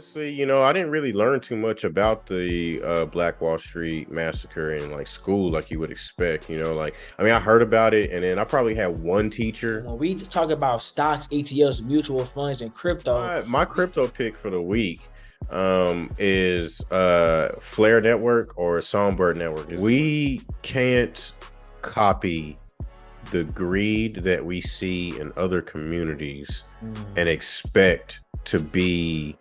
Honestly, I didn't really learn too much about the Black Wall Street massacre in like school, like you would expect. Like I mean, I heard about it, and then I probably had one teacher. When we talk about stocks, ETFs, mutual funds, and crypto, My crypto pick for the week is Flare Network or Songbird Network. We can't copy the greed that we see in other communities and expect to be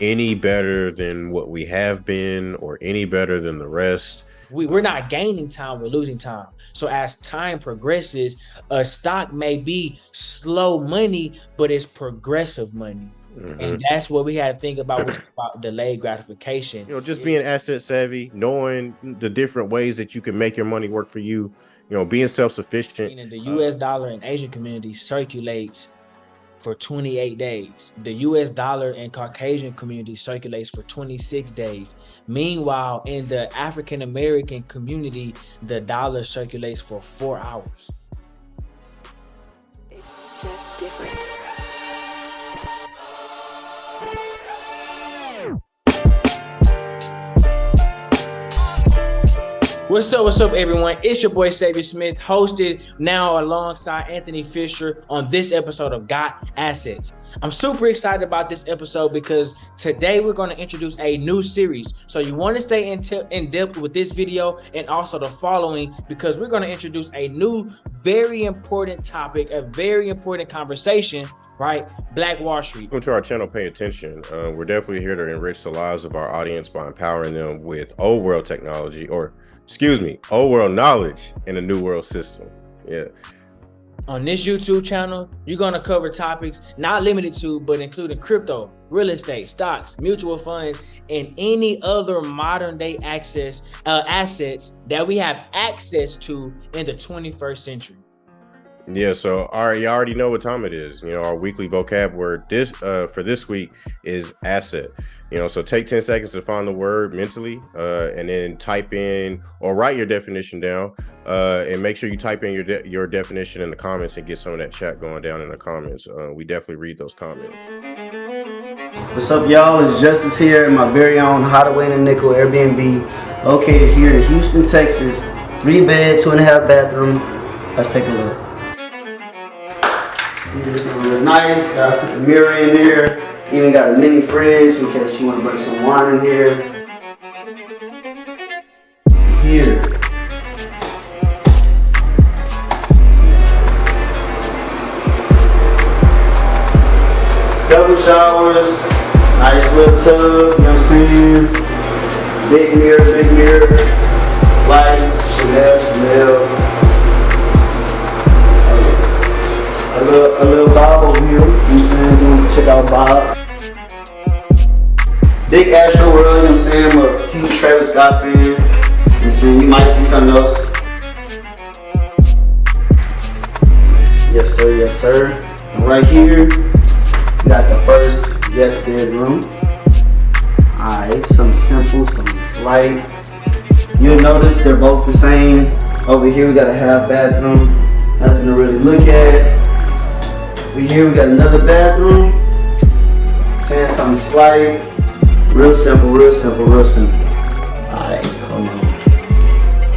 any better than what we have been or any better than the rest. we're not gaining time, we're losing time. So as time progresses, a stock may be slow money, but it's progressive money. And that's what we had to think about, which is about delayed gratification. Just being asset savvy, knowing the different ways that you can make your money work for you, being self-sufficient. The US dollar in Asian community circulates for 28 days. The US dollar in Caucasian community circulates for 26 days. Meanwhile, in the African American community, the dollar circulates for 4 hours. It's just different. What's up, everyone? It's your boy Xavier Smith, hosted now alongside Anthony Fisher on this episode of Got Assets. I'm super excited about this episode because today we're going to introduce a new series. So you want to stay in depth with this video and also the following, because we're going to introduce a new, very important topic, a very important conversation, right? Black Wall Street. Welcome to our channel, pay attention. We're definitely here to enrich the lives of our audience by empowering them with old world technology, old world knowledge in a new world system. Yeah. On this YouTube channel, you're going to cover topics not limited to, but including crypto, real estate, stocks, mutual funds, and any other modern day assets that we have access to in the 21st century. Yeah, so you already know what time it is. Our weekly vocab word for this week is asset. So take 10 seconds to find the word mentally, and then type in or write your definition down, and make sure you type in your definition in the comments and get some of that chat going down in the comments. We definitely read those comments. What's up, y'all? It's Justice here in my very own Hideaway in a Nickel Airbnb, located here in Houston, Texas. 3-bed, 2.5 bathroom. Let's take a look. See, this one looks nice. Gotta put the mirror in there. Even got a mini fridge in case you want to bring some wine in here. Here. Double showers. Nice little tub, you know what I'm saying? Big mirror. Lights, Chanel. A little Bob over here, you know what I'm saying? Check out Bob. Big Astro World, you know what I'm saying? I'm a huge Travis Scott fan. You know what I'm saying? You might see something else. Yes sir. And right here, we got the first guest bedroom. Alright, something simple, something slight. You'll notice they're both the same. Over here we got a half bathroom. Nothing to really look at. Here we got another bathroom. Saying something slight. Real simple. Alright, hold on.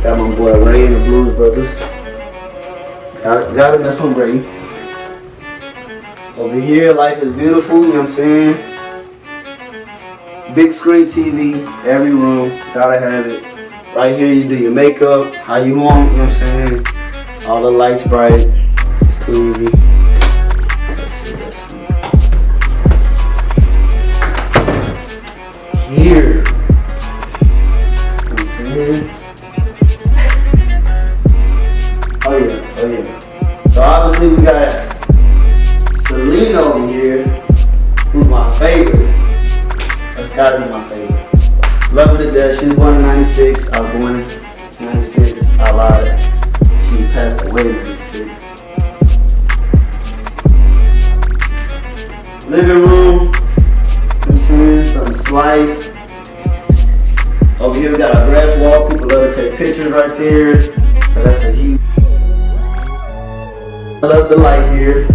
Got my boy Ray and the Blues Brothers. Got him, that's from Ray. Over here, life is beautiful, you know what I'm saying? Big screen TV, every room, gotta have it. Right here you do your makeup, how you want, you know what I'm saying? All the lights bright, it's too easy. Let's see. Here. You know what I'm saying? Oh yeah. So obviously we got Selena over here, who's my favorite. That's gotta be my favorite. Love her to death. She was born in 96. I was born in 96. I lied. She passed away in 96. Living room. You know what I'm saying? Something slight. Over here we got our grass wall. People love to take pictures right there. So that's a huge. I love the light here.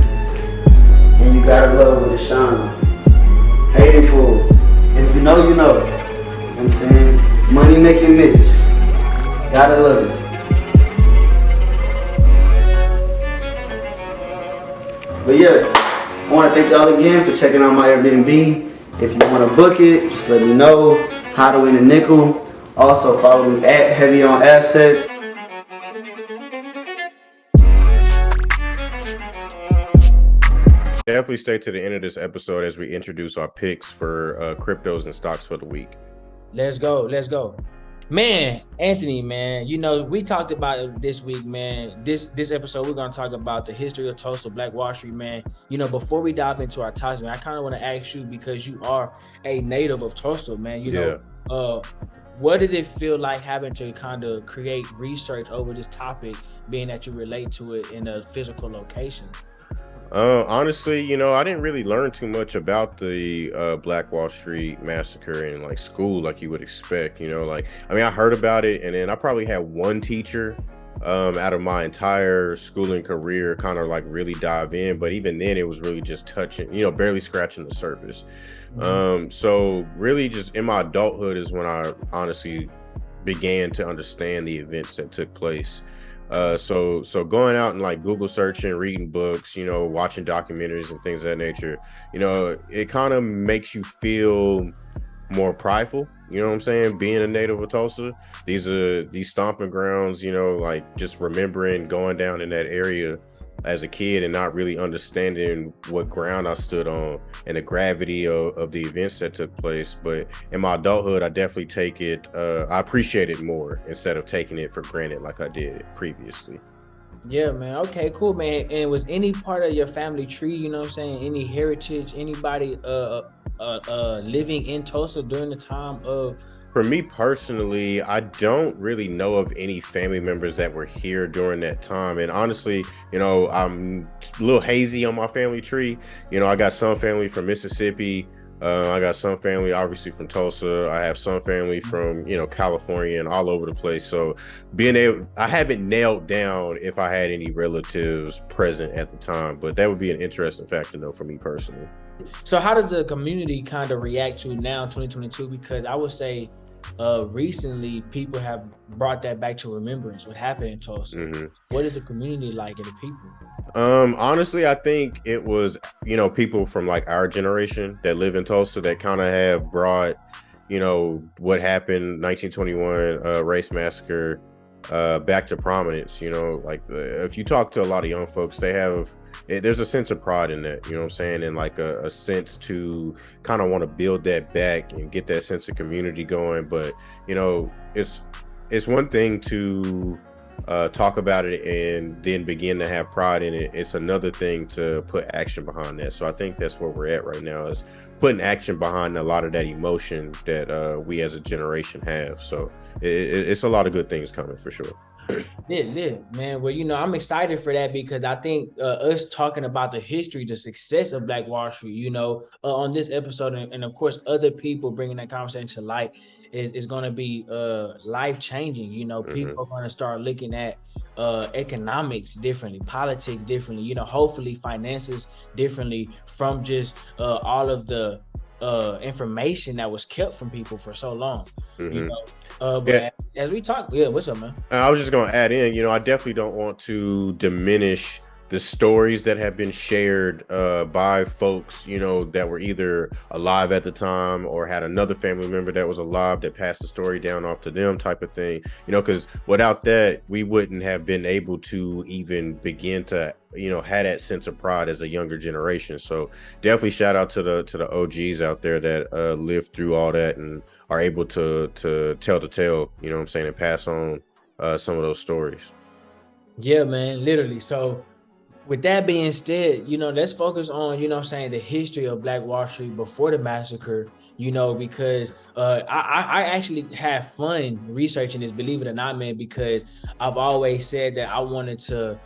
And you gotta love when it shines on. Hated fool. If you know, you know. You know what I'm saying? Money making Mitch. Gotta love it. But yes, I want to thank y'all again for checking out my Airbnb. If you want to book it, just let me know. How to Win a Nickel. Also follow me at Heavy on Assets. Definitely stay to the end of this episode as we introduce our picks for cryptos and stocks for the week. Let's go. Man, Anthony, man, you know, we talked about it this week, man. This episode, we're going to talk about the history of Tulsa, Black Wall Street, man. You know, before we dive into our topics, man, I kind of want to ask you, because you are a native of Tulsa, man, you know, what did it feel like having to kind of create research over this topic, being that you relate to it in a physical location? Honestly, you know, I didn't really learn too much about the Black Wall Street massacre in like school, like you would expect. You know, like, I mean, I heard about it, and then I probably had one teacher out of my entire schooling career kind of like really dive in, but even then it was really just touching, you know, barely scratching the surface. So really just in my adulthood is when I honestly began to understand the events that took place. So going out and like Google searching, reading books, you know, watching documentaries and things of that nature, you know, it kind of makes you feel more prideful, you know what I'm saying? Being a native of Tulsa, these stomping grounds, you know, like just remembering going down in that area as a kid and not really understanding what ground I stood on and the gravity of the events that took place. But in my adulthood, I definitely take it, I appreciate it more instead of taking it for granted like I did previously. Yeah, man. Okay, cool, man. And was any part of your family tree, you know what I'm saying, any heritage, anybody living in Tulsa during the time of? For me personally, I don't really know of any family members that were here during that time. And honestly, you know, I'm a little hazy on my family tree. You know, I got some family from Mississippi. I got some family obviously from Tulsa. I have some family from, you know, California and all over the place. So I haven't nailed down if I had any relatives present at the time, but that would be an interesting fact to know for me personally. So how does the community kind of react to now 2022? Because I would say recently people have brought that back to remembrance, what happened in Tulsa. What is the community like and the people? Honestly, I think it was, you know, people from like our generation that live in Tulsa that kind of have brought, you know, what happened 1921 race massacre back to prominence. You know, like if you talk to a lot of young folks, there's a sense of pride in that, you know what I'm saying, and like a sense to kind of want to build that back and get that sense of community going. But you know, it's one thing to talk about it and then begin to have pride in it. It's another thing to put action behind that. So I think that's where we're at right now, is putting action behind a lot of that emotion that we as a generation have. So it's a lot of good things coming for sure. Yeah, man. Well, you know, I'm excited for that because I think us talking about the history, the success of Black Wall Street, you know, on this episode, and of course, other people bringing that conversation to light is going to be life changing. You know, people are going to start looking at economics differently, politics differently, you know, hopefully finances differently from just all of the information that was kept from people for so long, you know. But as we talk, what's up, man? I was just going to add in, you know, I definitely don't want to diminish the stories that have been shared by folks, you know, that were either alive at the time or had another family member that was alive that passed the story down off to them, type of thing, you know, because without that, we wouldn't have been able to even begin to, you know, had that sense of pride as a younger generation. So definitely shout out to the OGs out there that lived through all that and are able to tell the tale, you know what I'm saying, and pass on some of those stories. Yeah, man, literally. So with that being said, you know, let's focus on, you know what I'm saying, the history of Black Wall Street before the massacre, you know, because I actually have fun researching this, believe it or not, man, because I've always said that I wanted to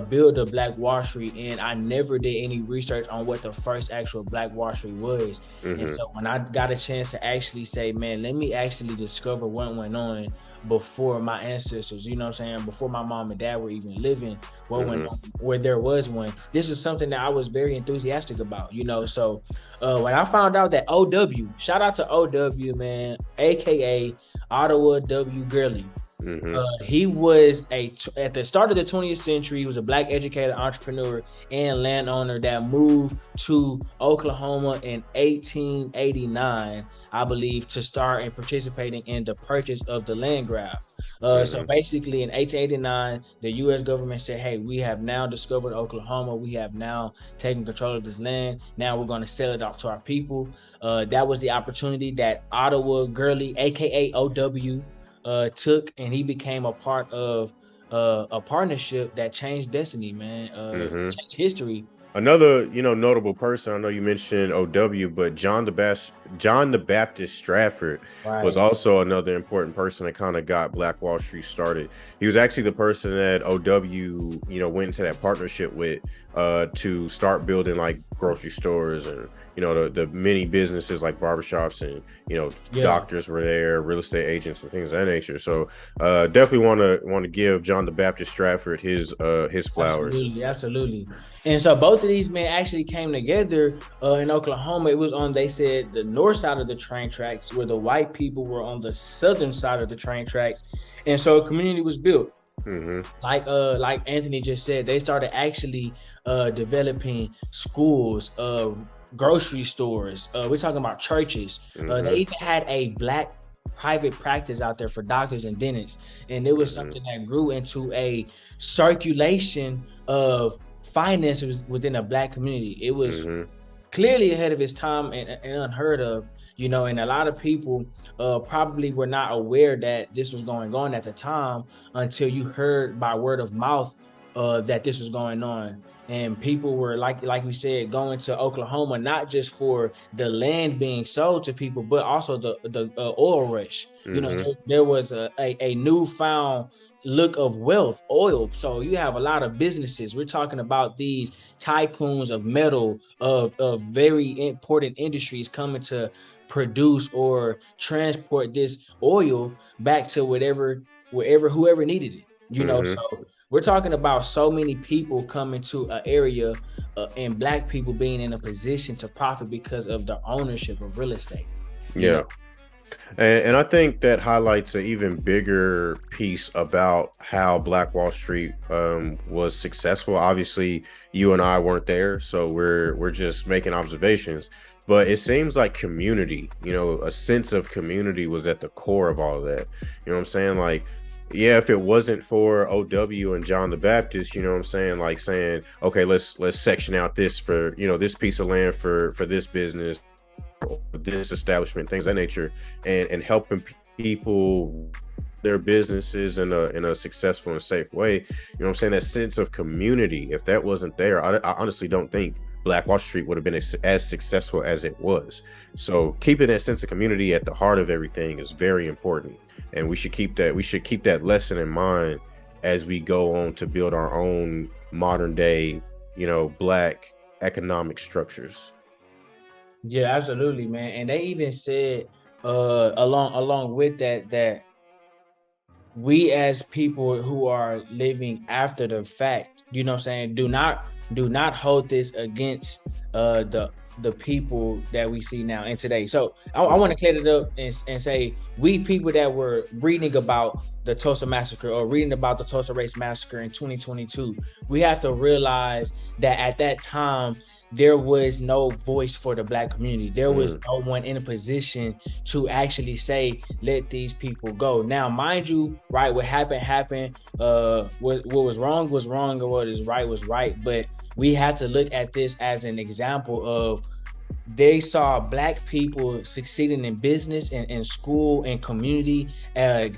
build a Black Wall Street, and I never did any research on what the first actual Black Wall Street was. And so when I got a chance to actually say, man, let me actually discover what went on before my ancestors, you know what I'm saying, before my mom and dad were even living, what went on, where there was one. This was something that I was very enthusiastic about, you know. So when I found out that OW, shout out to OW, man, aka Ottawa W. Gurley. He was at the start of the 20th century, he was a Black educated entrepreneur and landowner that moved to Oklahoma in 1889, I believe, to start and participating in the purchase of the land grab. So basically in 1889, the U.S. government said, hey, we have now discovered Oklahoma. We have now taken control of this land. Now we're going to sell it off to our people. That was the opportunity that Ottawa Gurley, aka OW, took, and he became a part of a partnership that changed destiny, man. Changed history. Another, notable person, I know you mentioned OW, but John the Baptist Stratford was also another important person that kind of got Black Wall Street started. He was actually the person that OW, went into that partnership with to start building like grocery stores and the many businesses like barbershops and doctors were there, real estate agents and things of that nature. So definitely want to give John the Baptist Stratford his flowers. Absolutely. And so both of these men actually came together in Oklahoma. It was on, they said, the north side of the train tracks, where the white people were on the southern side of the train tracks. And so a community was built. Like Anthony just said, they started actually developing schools, grocery stores. We're talking about churches. They even had a Black private practice out there for doctors and dentists. And it was something that grew into a circulation of finances within a Black community. It was clearly ahead of its time and unheard of, and a lot of people probably were not aware that this was going on at the time until you heard by word of mouth that this was going on. And people were like we said, going to Oklahoma, not just for the land being sold to people, but also the oil rush. There was a newfound look of wealth, oil. So you have a lot of businesses. We're talking about these tycoons of metal, of very important industries coming to produce or transport this oil back to whoever needed it. So we're talking about so many people coming to an area and Black people being in a position to profit because of the ownership of real estate. And I think that highlights an even bigger piece about how Black Wall Street was successful. Obviously, you and I weren't there, so we're just making observations. But it seems like community, a sense of community was at the core of all of that. You know what I'm saying? Like, yeah, if it wasn't for OW and John the Baptist, like saying, okay, let's section out this for, this piece of land for this business, this establishment, things of that nature, and helping people, their businesses in a successful and safe way. That sense of community, if that wasn't there, I honestly don't think Black Wall Street would have been as successful as it was. So keeping that sense of community at the heart of everything is very important, and we should keep that lesson in mind as we go on to build our own modern day, Black economic structures. Yeah, absolutely, man. And they even said along with that we as people who are living after the fact, do not hold this against the people that we see now and today. So I want to clear it up and say, we people that were reading about the Tulsa Massacre or reading about the Tulsa Race Massacre in 2022, we have to realize that at that time, there was no voice for the Black community. There was no one in a position to actually say, let these people go. Now, mind you, right, what happened. What was wrong, and what is right was right. But we have to look at this as an example of, they saw Black people succeeding in business and in school and community,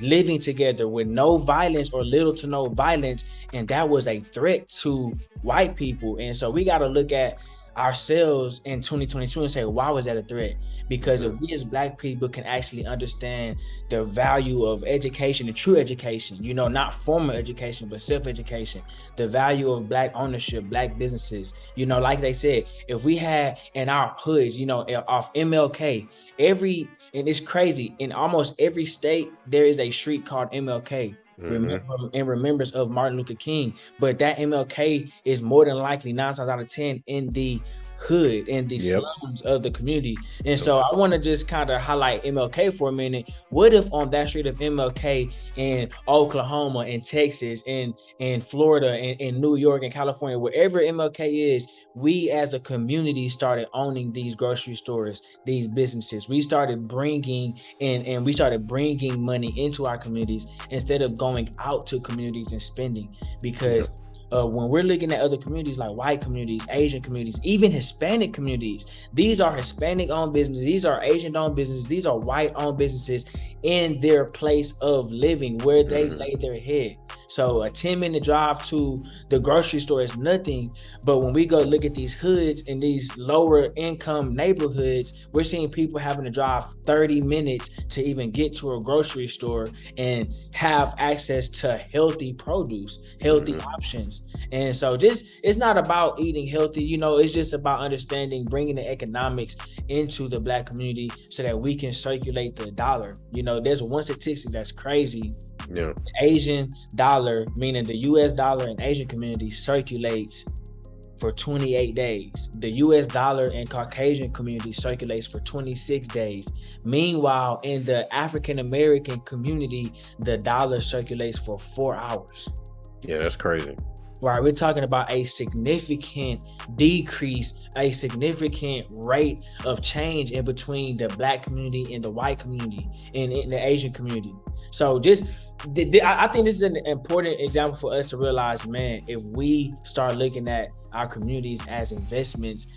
living together with no violence or little to no violence. And that was a threat to white people. And so we got to look at ourselves in 2022 and say, why was that a threat? Because if we as Black people can actually understand the value of education and true education, you know, not formal education, but self-education, the value of Black ownership, Black businesses, you know, like they said, if we had in our hoods, you know, off MLK, and it's crazy, in almost every state, there is a street called MLK. In remembrance of Martin Luther King, but that MLK is more than likely 9 times out of 10 in the hood, in the slums of the community. And so I want to just kind of highlight MLK for a minute. What if on that street of MLK in Oklahoma, in Texas, in Florida, in New York, and California, wherever MLK is, we as a community started owning these grocery stores, these businesses. We started bringing and we started bringing money into our communities instead of going out to communities and spending. Because when we're looking at other communities like white communities, Asian communities, even Hispanic communities, these are Hispanic-owned businesses, these are Asian-owned businesses, these are white-owned businesses in their place of living, where they lay their head. So a 10-minute drive to the grocery store is nothing, but when we go look at these hoods in these lower income neighborhoods, we're seeing people having to drive 30 minutes to even get to a grocery store and have access to healthy produce, healthy options. And so this, it's not about eating healthy, you know, it's just about understanding, bringing the economics into the Black community so that we can circulate the dollar. You know, there's one statistic that's crazy. The Asian dollar, meaning the US dollar in Asian community, circulates for 28 days. The US dollar in Caucasian community circulates for 26 days. Meanwhile, in the African American community, the dollar circulates for 4 hours. Yeah, that's crazy. Right, we're talking about a significant decrease, a significant rate of change in between the Black community and the white community and in the Asian community. So just, I think this is an important example for us to realize, man, if we start looking at our communities as investments,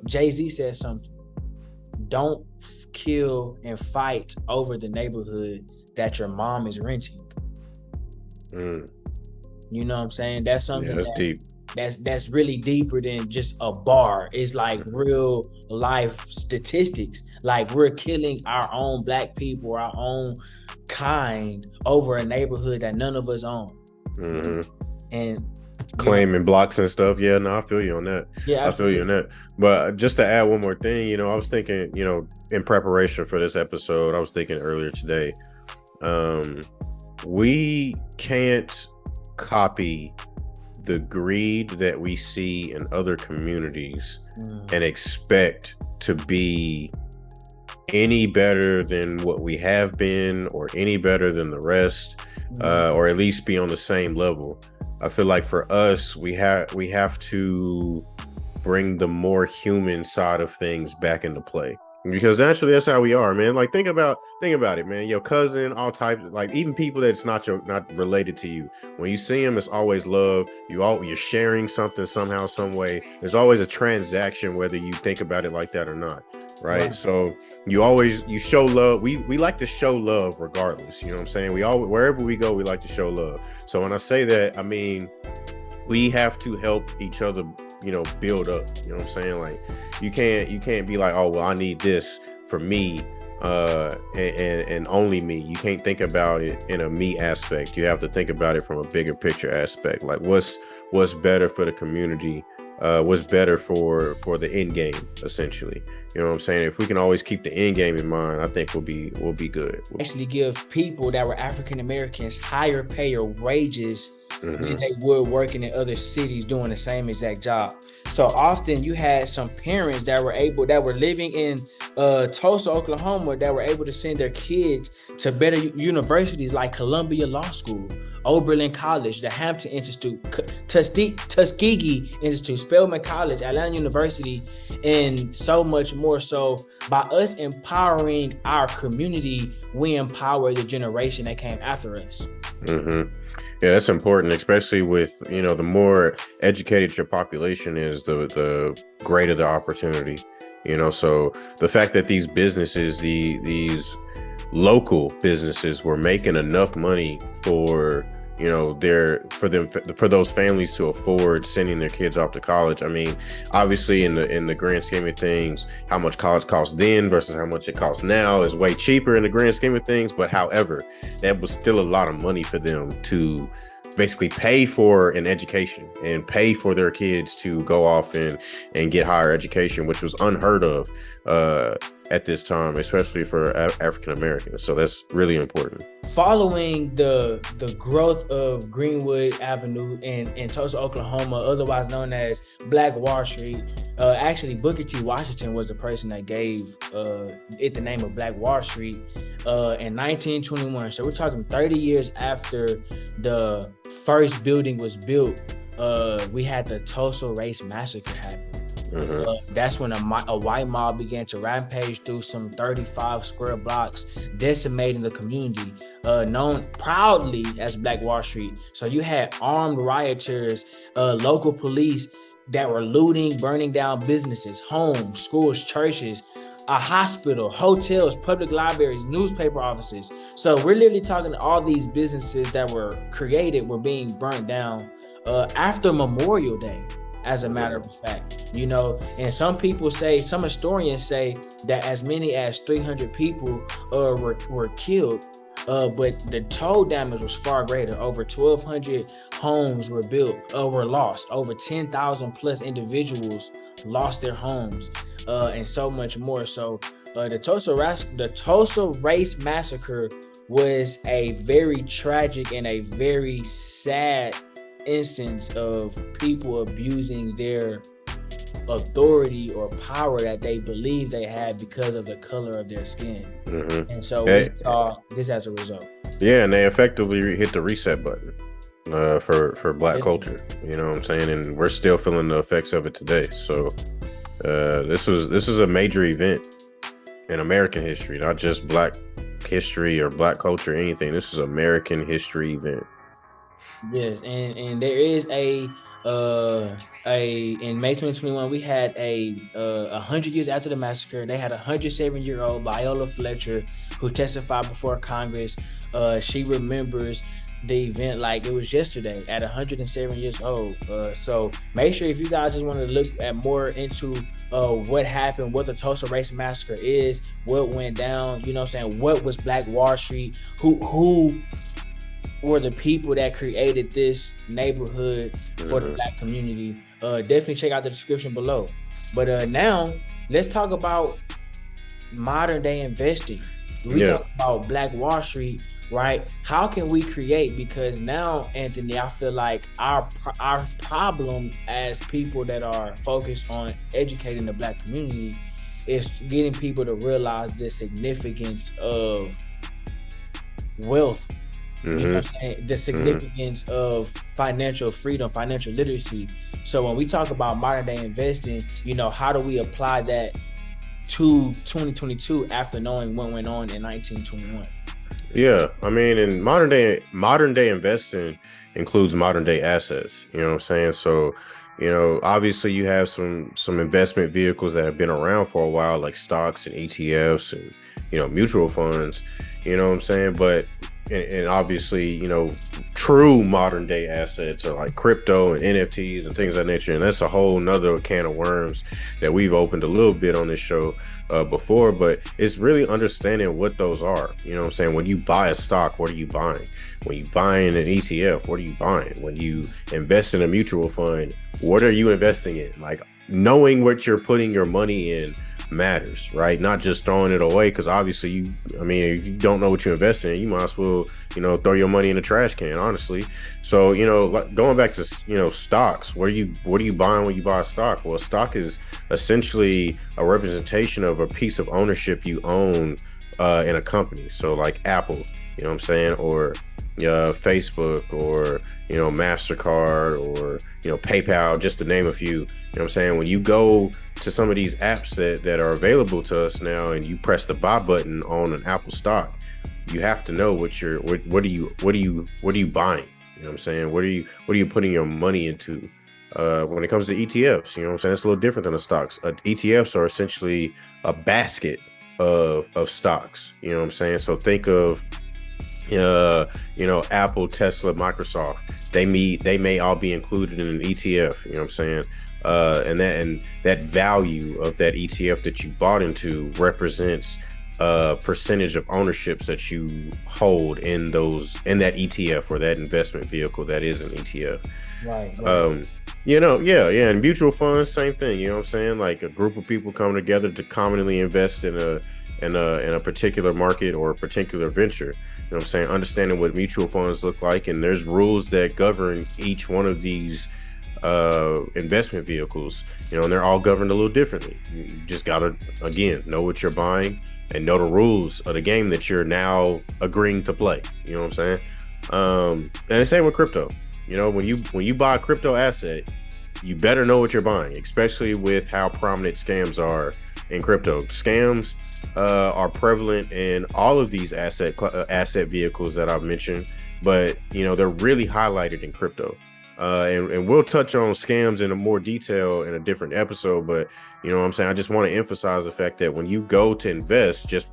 Jay-Z said something, don't kill and fight over the neighborhood that your mom is renting. You know what I'm saying? That's something that's deep. That's really deeper than just a bar. It's like real life statistics. Like we're killing our own Black people, our own kind over a neighborhood that none of us own. And claiming blocks and stuff. Yeah, no, I feel you on that. Yeah, absolutely. I feel you on that. But just to add one more thing, you know, I was thinking, you know, in preparation for this episode, I was thinking earlier today, we can't copy the greed that we see in other communities and expect to be any better than what we have been or any better than the rest, or at least be on the same level. I feel like for us, we have to bring the more human side of things back into play. Because naturally, that's how we are, man. Like think about it, man. Your cousin, all types, like even people that's not related to you. When you see them, it's always love. You're sharing something somehow, some way. There's always a transaction, whether you think about it like that or not, right? So you show love. We like to show love regardless. You know what I'm saying? Wherever we go, we like to show love. So when I say that, I mean we have to help each other, you know, build up. You know what I'm saying? Like you can't be like, oh well, I need this for me and only me. You can't think about it in a me aspect. You have to think about it from a bigger picture aspect. Like what's better for the community, what's better for the end game, essentially. You know what I'm saying? If we can always keep the end game in mind, I think we'll be good. Actually give people that were African Americans higher pay or wages than they would working in other cities doing the same exact job. So often you had some parents that were living in Tulsa, Oklahoma, that were able to send their kids to better universities like Columbia Law School, Oberlin College, the Hampton Institute, Tuskegee Institute, Spelman College, Atlanta University, and so much more. So by us empowering our community, we empower the generation that came after us. Yeah, that's important, especially with, you know, the more educated your population is, the greater the opportunity, you know. So the fact that these businesses, these local businesses were making enough money for you know, for those families to afford sending their kids off to college. I mean, obviously in the grand scheme of things, how much college cost then versus how much it costs now is way cheaper in the grand scheme of things. But however, that was still a lot of money for them to basically pay for an education and pay for their kids to go off and get higher education, which was unheard of at this time, especially for African Americans. So that's really important. Following the growth of Greenwood Avenue in Tulsa, Oklahoma, otherwise known as Black Wall Street, actually Booker T. Washington was the person that gave it the name of Black Wall Street in 1921. So we're talking 30 years after the first building was built. We had the Tulsa Race Massacre happen. That's when a white mob began to rampage through some 35 square blocks, decimating the community, known proudly as Black Wall Street. So you had armed rioters, local police that were looting, burning down businesses, homes, schools, churches, a hospital, hotels, public libraries, newspaper offices. So we're literally talking all these businesses that were created were being burnt down after Memorial Day. As a matter of fact, you know, and some historians say that as many as 300 people were killed, but the total damage was far greater. Over 1,200 homes were were lost. Over 10,000 plus individuals lost their homes, and so much more. So the Tulsa Race Massacre was a very tragic and a very sad instance of people abusing their authority or power that they believe they had because of the color of their skin. And so we saw this as a result. Yeah, and they effectively hit the reset button for Black culture. You know what I'm saying? And we're still feeling the effects of it today. So this is a major event in American history, not just Black history or Black culture, anything. This is American history event. Yes, and there is in May 2021 we had 100 years after the massacre. They had a 107-year-old Viola Fletcher who testified before Congress. She remembers the event like it was yesterday at 107 years old. So make sure if you guys just want to look at more into what happened, what the Tulsa Race Massacre is, what went down, you know what I'm saying, what was Black Wall Street, who were the people that created this neighborhood for the Black community, definitely check out the description below. But now let's talk about modern day investing. We talk about Black Wall Street, right? How can we create? Because now, Anthony, I feel like our problem as people that are focused on educating the Black community is getting people to realize the significance of wealth. You know what I'm saying? The significance of financial freedom, financial literacy. So when we talk about modern day investing, you know, how do we apply that to 2022 after knowing what went on in 1921? Yeah, I mean, in modern day investing includes modern day assets. You know what I'm saying? So, you know, obviously you have some investment vehicles that have been around for a while, like stocks and ETFs and, you know, mutual funds. You know what I'm saying? But and obviously, you know, true modern day assets are like crypto and NFTs and things of that nature. And that's a whole nother can of worms that we've opened a little bit on this show before, but it's really understanding what those are. You know what I'm saying? When you buy a stock, what are you buying? When you buying an ETF, what are you buying? When you invest in a mutual fund, what are you investing in? Like knowing what you're putting your money in matters, right? Not just throwing it away, because obviously if you don't know what you invest in, you might as well, you know, throw your money in a trash can, honestly. So, you know, like going back to, you know, stocks, what are you buying when you buy a stock? Well, a stock is essentially a representation of a piece of ownership you own in a company. So like Apple, you know what I'm saying, or Facebook, or, you know, MasterCard, or, you know, PayPal, just to name a few. You know what I'm saying? When you go to some of these apps that are available to us now and you press the buy button on an Apple stock, you have to know what are you buying? You know what I'm saying? What are you putting your money into? When it comes to ETFs, you know what I'm saying, it's a little different than the stocks. ETFs are essentially a basket of stocks. You know what I'm saying? So think of Apple, Tesla, Microsoft, they may all be included in an ETF. You know what I'm saying? And that value of that ETF that you bought into represents a percentage of ownerships that you hold in that ETF or that investment vehicle that is an ETF. Right. And mutual funds, same thing. You know what I'm saying? Like a group of people come together to commonly invest in a particular market or a particular venture. You know what I'm saying? Understanding what mutual funds look like, and there's rules that govern each one of these investment vehicles, and they're all governed a little differently. You just gotta, again, know what you're buying and know the rules of the game that you're now agreeing to play. You know what I'm saying? And the same with crypto. When you buy a crypto asset, you better know what you're buying, especially with how prominent scams are in crypto. Scams are prevalent in all of these asset vehicles that I've mentioned, but they're really highlighted in crypto. And we'll touch on scams in more detail in a different episode, but you know what I'm saying, I just want to emphasize the fact that when you go to invest, just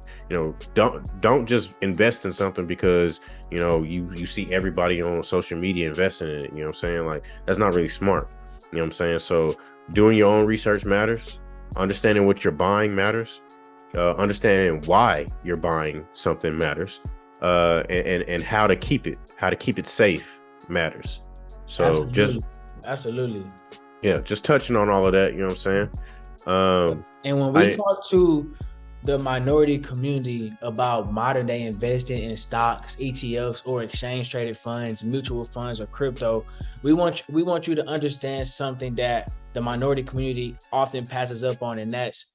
don't just invest in something because you see everybody on social media investing in it. You know what I'm saying? Like, that's not really smart. You know what I'm saying? So doing your own research matters. Understanding what you're buying matters. Understanding why you're buying something matters. And how to keep it safe matters. So absolutely. Just touching on all of that, you know what I'm saying? And when we talk to the minority community about modern day investing in stocks, ETFs, or exchange traded funds, mutual funds, or crypto, we want you to understand something that the minority community often passes up on, and that's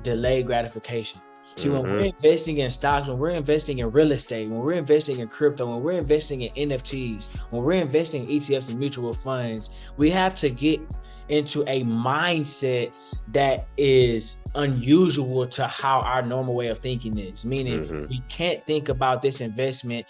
delayed gratification. See, when we're investing in stocks, when we're investing in real estate, when we're investing in crypto, when we're investing in NFTs, when we're investing in ETFs and mutual funds, we have to get into a mindset that is unusual to how our normal way of thinking is. Meaning, we can't think about this investment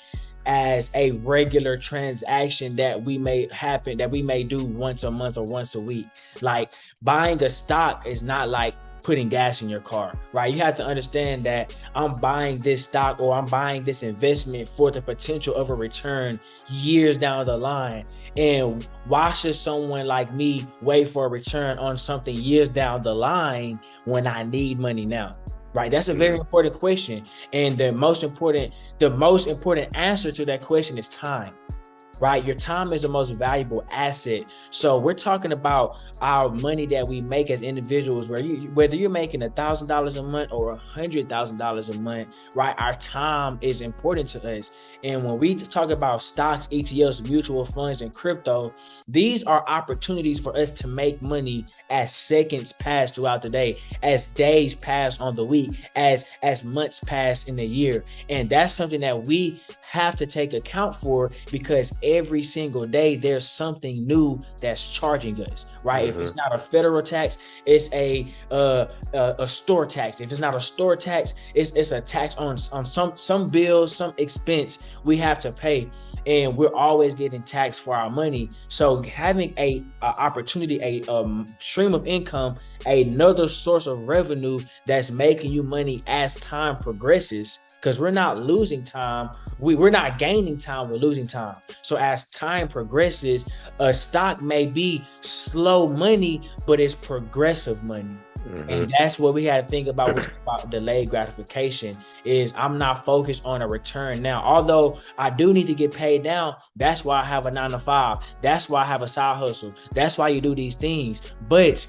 as a regular transaction that we may do once a month or once a week. Like, buying a stock is not like putting gas in your car, right? You have to understand that I'm buying this stock or I'm buying this investment for the potential of a return years down the line. And why should someone like me wait for a return on something years down the line when I need money now? Right? That's a very important question. And the most important answer to that question is time. Right? Your time is the most valuable asset. So we're talking about our money that we make as individuals, whether you're making $1,000 a month or $100,000 a month, right? Our time is important to us. And when we talk about stocks, ETFs, mutual funds, and crypto, these are opportunities for us to make money as seconds pass throughout the day, as days pass on the week, as months pass in the year. And that's something that we have to take account for, because every single day there's something new that's charging us, right? If it's not a federal tax, it's a store tax. If it's not a store tax, it's a tax on some bills, some expense we have to pay, and we're always getting taxed for our money. So having a opportunity, a stream of income, another source of revenue that's making you money as time progresses, because we're not losing time. We're not gaining time, we're losing time. So as time progresses, a stock may be slow money, but it's progressive money. And that's what we had to think about delayed gratification. Is I'm not focused on a return now. Although I do need to get paid now, that's why I have a 9-to-5. That's why I have a side hustle. That's why you do these things. But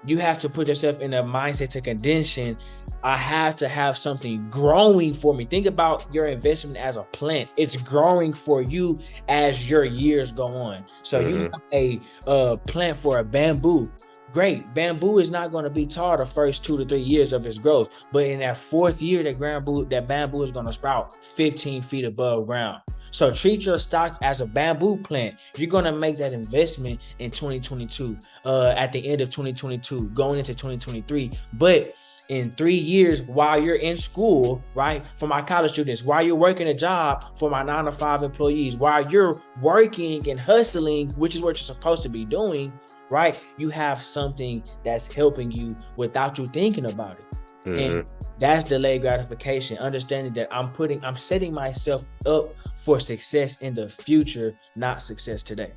you have to put yourself in a mindset to condition. I have to have something growing for me. Think about your investment as a plant. It's growing for you as your years go on. So you have a plant for a bamboo. Great. Bamboo is not going to be tall the first 2 to 3 years of its growth. But in that 4th year, that bamboo is going to sprout 15 feet above ground. So treat your stocks as a bamboo plant. You're going to make that investment in 2022, at the end of 2022, going into 2023. But in 3 years, while you're in school, right, for my college students, while you're working a job for my 9-to-5 employees, while you're working and hustling, which is what you're supposed to be doing, right, you have something that's helping you without you thinking about it. And that's delayed gratification, understanding that I'm setting myself up for success in the future, not success today.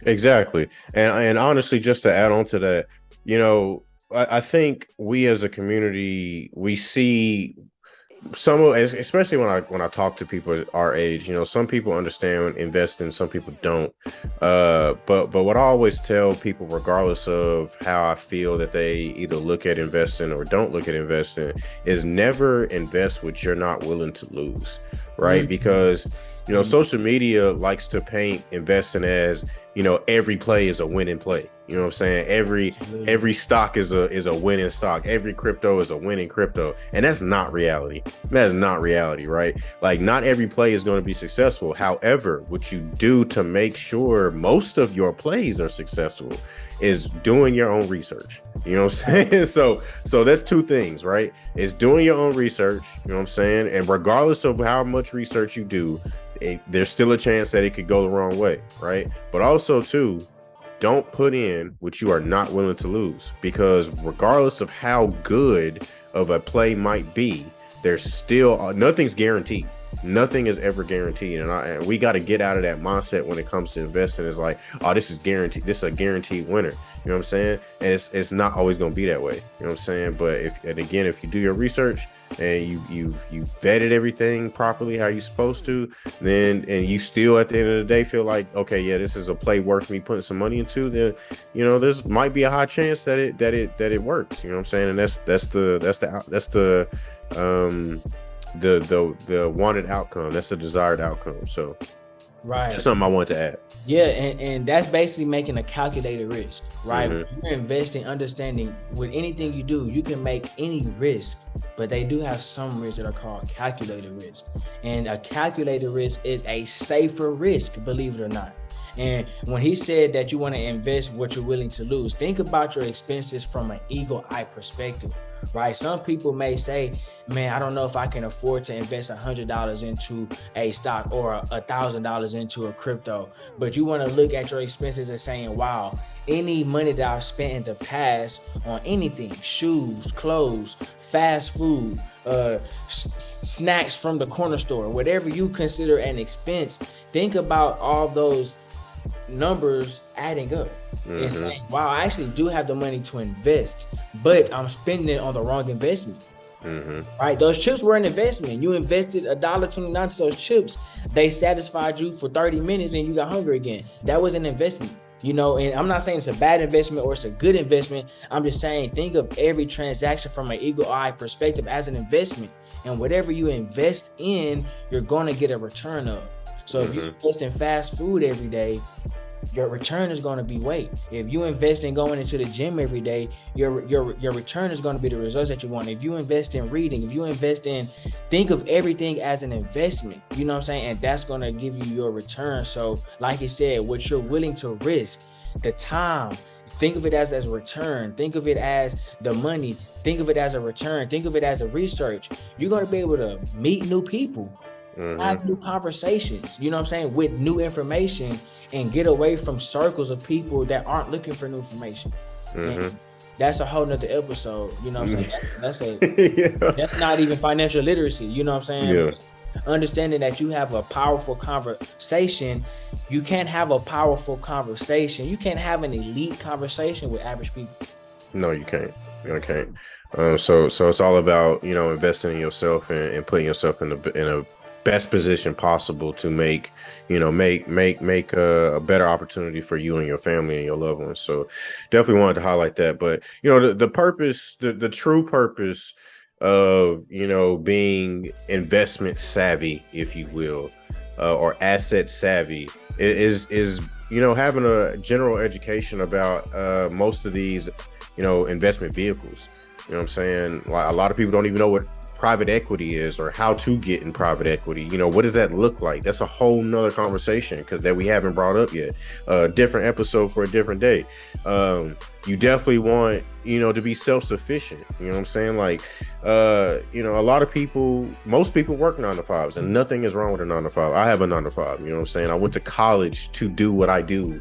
Exactly. And honestly, just to add on to that, I think we as a community, we see some of, especially when I talk to people our age, some people understand investing, some people don't. But what I always tell people, regardless of how I feel that they either look at investing or don't look at investing, is never invest what you're not willing to lose, right? Because social media likes to paint investing as, every play is a winning play. You know what I'm saying? Every stock is a winning stock. Every crypto is a winning crypto. And that's not reality. That is not reality, right? Like, not every play is going to be successful. However, what you do to make sure most of your plays are successful is doing your own research. You know what I'm saying? So that's two things, right? It's doing your own research, you know what I'm saying? And regardless of how much research you do, there's still a chance that it could go the wrong way, right? But also, too, don't put in what you are not willing to lose, because regardless of how good of a play might be, there's still nothing's guaranteed. Nothing is ever guaranteed, and we got to get out of that mindset when it comes to investing. It's like, oh, this is guaranteed. This is a guaranteed winner. You know what I'm saying? And it's not always going to be that way. You know what I'm saying? But if you do your research and you vetted everything properly how you're supposed to, then and you still at the end of the day feel like, okay, yeah, this is a play worth me putting some money into, then there's might be a high chance that it works. You know what I'm saying? And that's the wanted outcome. That's the desired outcome. So right, that's something I wanted to add. Yeah, and that's basically making a calculated risk, right? When you're investing, understanding with anything you do, you can make any risk, but they do have some risks that are called calculated risk. And a calculated risk is a safer risk, believe it or not. And when he said that you want to invest what you're willing to lose, think about your expenses from an eagle eye perspective, right? Some people may say, man, I don't know if I can afford to invest $100 into a stock or $1,000 into a crypto. But you want to look at your expenses and saying, wow, any money that I've spent in the past on anything, shoes, clothes, fast food, snacks from the corner store, whatever you consider an expense, think about all those numbers adding up and saying, wow, I actually do have the money to invest, but I'm spending it on the wrong investment. Right? Those chips were an investment. You invested $1.29 to those chips. They satisfied you for 30 minutes and you got hungry again. That was an investment. And I'm not saying it's a bad investment or it's a good investment. I'm just saying, think of every transaction from an eagle eye perspective as an investment. And whatever you invest in, you're going to get a return of. So if you invest in fast food every day, your return is going to be weight. If you invest in going into the gym every day, your return is going to be the results that you want. If you invest in reading, if you invest in, think of everything as an investment, you know what I'm saying? And that's going to give you your return. So like he said, what you're willing to risk, the time, think of it as a return. Think of it as the money. Think of it as a return. Think of it as a research. You're going to be able to meet new people, have new conversations, you know what I'm saying, with new information, and get away from circles of people that aren't looking for new information. And that's a whole nother episode, you know what I'm saying? That's not even financial literacy, you know what I'm saying? Understanding that you have a powerful conversation. You can't have a powerful conversation. You can't have an elite conversation with average people. No, you can't. You can't. So it's all about, investing in yourself and putting yourself in a best position possible to make a better opportunity for you and your family and your loved ones. So definitely wanted to highlight that. But the purpose, the true purpose of being investment savvy, if you will, or asset savvy, is having a general education about most of these investment vehicles. You know what I'm saying? Like, a lot of people don't even know what private equity is or how to get in private equity. What does that look like? That's a whole nother conversation that we haven't brought up yet. Different episode for a different day. You definitely want to be self-sufficient. You know what I'm saying? Like, a lot of people, most people work 9 to 5s, and nothing is wrong with a 9 to 5. I have a 9 to 5. You know what I'm saying? I went to college to do what I do.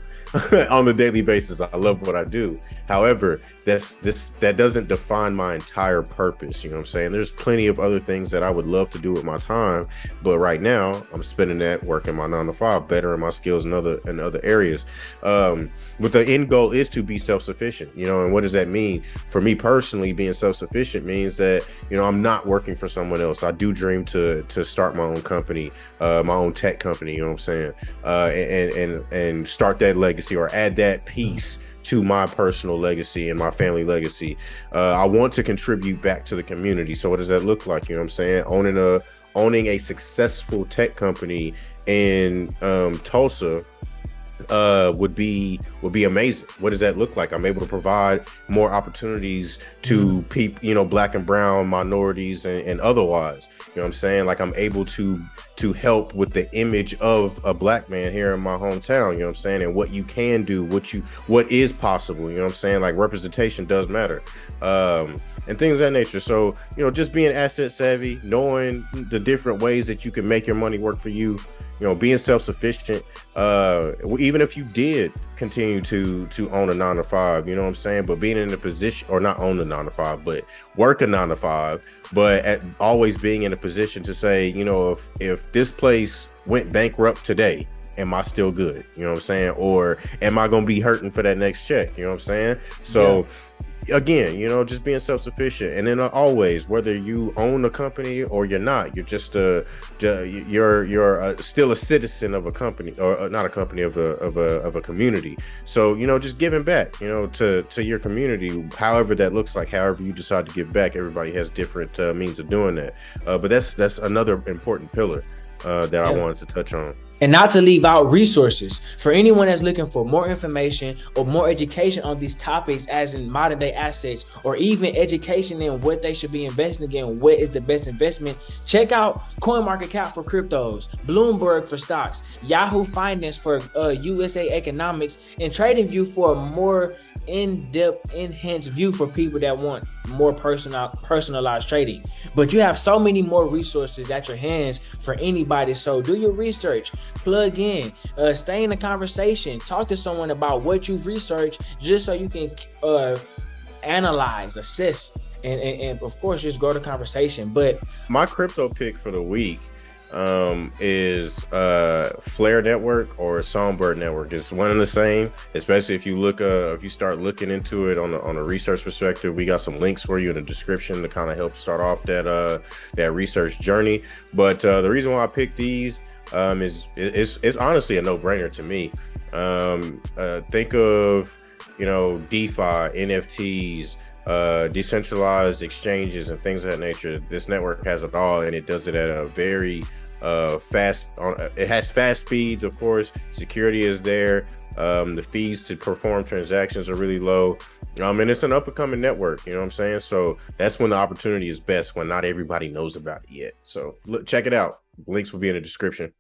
on a daily basis. I love what I do. However, that doesn't define my entire purpose. You know what I'm saying? There's plenty of other things that I would love to do with my time, but right now I'm spending that working my 9 to 5, bettering my skills in other areas. But the end goal is to be self-sufficient. You know, and what does that mean? For me personally, being self-sufficient means that, you know, I'm not working for someone else. I do dream to start my own company, my own tech company. You know what I'm saying? And start that legacy or add that piece to my personal legacy and my family legacy. I want to contribute back to the community. So what does that look like? You know what I'm saying? Owning a successful tech company in Tulsa would be amazing. What does that look like? I'm able to provide more opportunities to people, you know, black and brown minorities and otherwise. You know what I'm saying? Like, I'm able to help with the image of a black man here in my hometown, you know what I'm saying? And what you can do, what is possible, you know what I'm saying? Like, representation does matter. And things of that nature. So, you know, just being asset savvy, knowing the different ways that you can make your money work for you, you know, being self-sufficient, even if you did continue to own a 9 to 5, you know what I'm saying? But being in a position, or not own a 9 to 5, but work a 9 to 5, but always being in a position to say, you know, if this place went bankrupt today, am I still good? You know what I'm saying? Or am I going to be hurting for that next check? You know what I'm saying? So again, you know, just being self-sufficient. And then always, whether you own a company or you're not, you're just you're still a citizen of a company, or not a company, of a community. So, you know, just giving back, you know, to your community, however that looks like, however you decide to give back. Everybody has different means of doing that. But that's another important pillar that I wanted to touch on. And not to leave out resources for anyone that's looking for more information or more education on these topics, as in modern day assets, or even education in what they should be investing in, what is the best investment. Check out CoinMarketCap for cryptos, Bloomberg for stocks, Yahoo Finance for USA Economics, and TradingView for a more in-depth, enhanced view for people that want more personalized trading. But you have so many more resources at your hands for anybody. So do your research, plug in, stay in the conversation, talk to someone about what you've researched, just so you can analyze, assess, and of course just grow the conversation. But my crypto pick for the week is Flare Network or Songbird Network. It's one and the same, especially if you start looking into it on a research perspective. We got some links for you in the description to kind of help start off that research journey. But the reason why I picked these is it's honestly a no-brainer to me. Think of, you know, DeFi, NFTs, decentralized exchanges and things of that nature. This network has it all, and it does it at a very it has fast speeds, of course. Security is there. The fees to perform transactions are really low, and it's an up-and-coming network, you know what I'm saying? So that's when the opportunity is best, when not everybody knows about it yet. So check it out. Links will be in the description.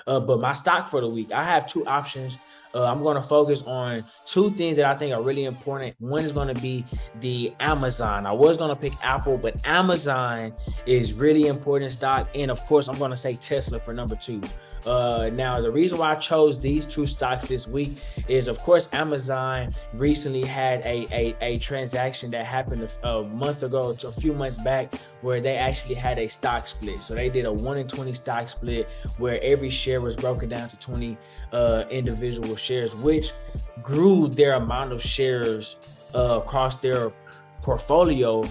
But my stock for the week, I have two options. I'm going to focus on two things that I think are really important. One is going to be the Amazon. I was going to pick Apple, but Amazon is really important stock. And of course, I'm going to say Tesla for number 2. Now, the reason why I chose these two stocks this week is, of course, Amazon recently had a transaction that happened a month ago to a few months back, where they actually had a stock split. So they did a 1-in-20 stock split, where every share was broken down to 20 individual shares, which grew their amount of shares across their portfolio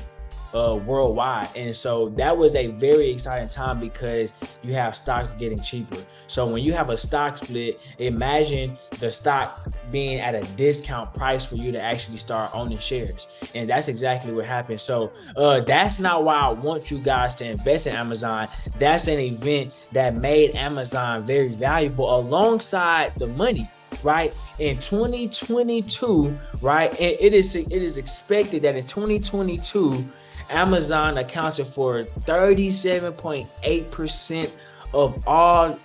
worldwide. And so that was a very exciting time, because you have stocks getting cheaper. So when you have a stock split, imagine the stock being at a discount price for you to actually start owning shares. And that's exactly what happened. So that's not why I want you guys to invest in Amazon. That's an event that made Amazon very valuable alongside the money. Right, in 2022, right, it is expected that in 2022, Amazon accounted for 37.8% of all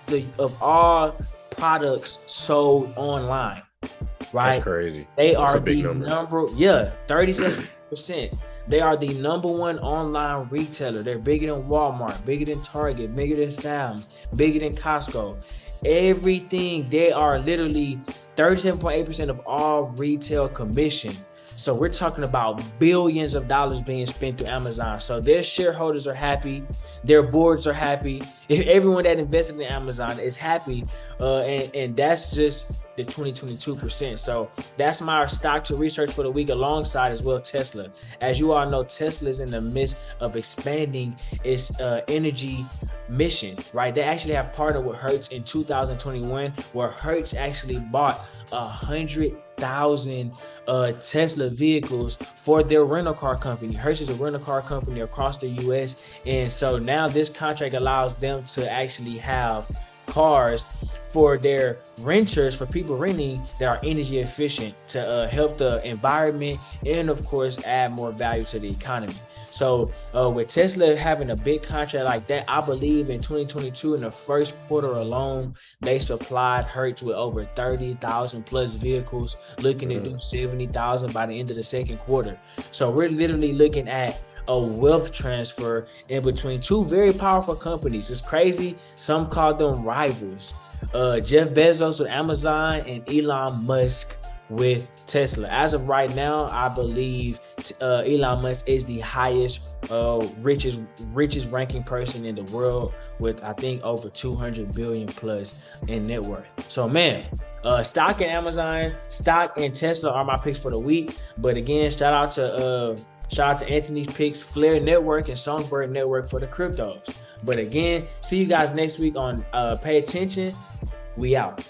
products sold online. Right, that's crazy. They are a big number. Yeah, 37%. They are the #1 online retailer. They're bigger than Walmart, bigger than Target, bigger than Sam's, bigger than Costco. Everything. They are literally 37.8% of all retail commission. So we're talking about billions of dollars being spent through Amazon. So their shareholders are happy, their boards are happy. If everyone that invested in Amazon is happy, and that's just the 2022%. So that's my stock to research for the week, alongside as well Tesla. As you all know, Tesla is in the midst of expanding its energy mission, right? They actually have partnered with Hertz in 2021, where Hertz actually bought 100,000 Tesla vehicles for their rental car company. Hertz is a rental car company across the US, and so now this contract allows them to actually have cars for their renters, for people renting, that are energy efficient to help the environment and of course add more value to the economy. So with Tesla having a big contract like that, I believe in 2022, in the first quarter alone, they supplied Hertz with over 30,000 plus vehicles, looking to do 70,000 by the end of the second quarter. So we're literally looking at a wealth transfer in between two very powerful companies. It's crazy. Some call them rivals. Jeff Bezos with Amazon and Elon Musk with Tesla. As of right now, I believe Elon Musk is the highest richest ranking person in the world, with I think over 200 billion plus in net worth. So man, stock in Amazon, stock in Tesla are my picks for the week. But again, shout out to Anthony's picks, Flare Network and Songbird Network for the cryptos. But again, see you guys next week on Pay Attention. We out.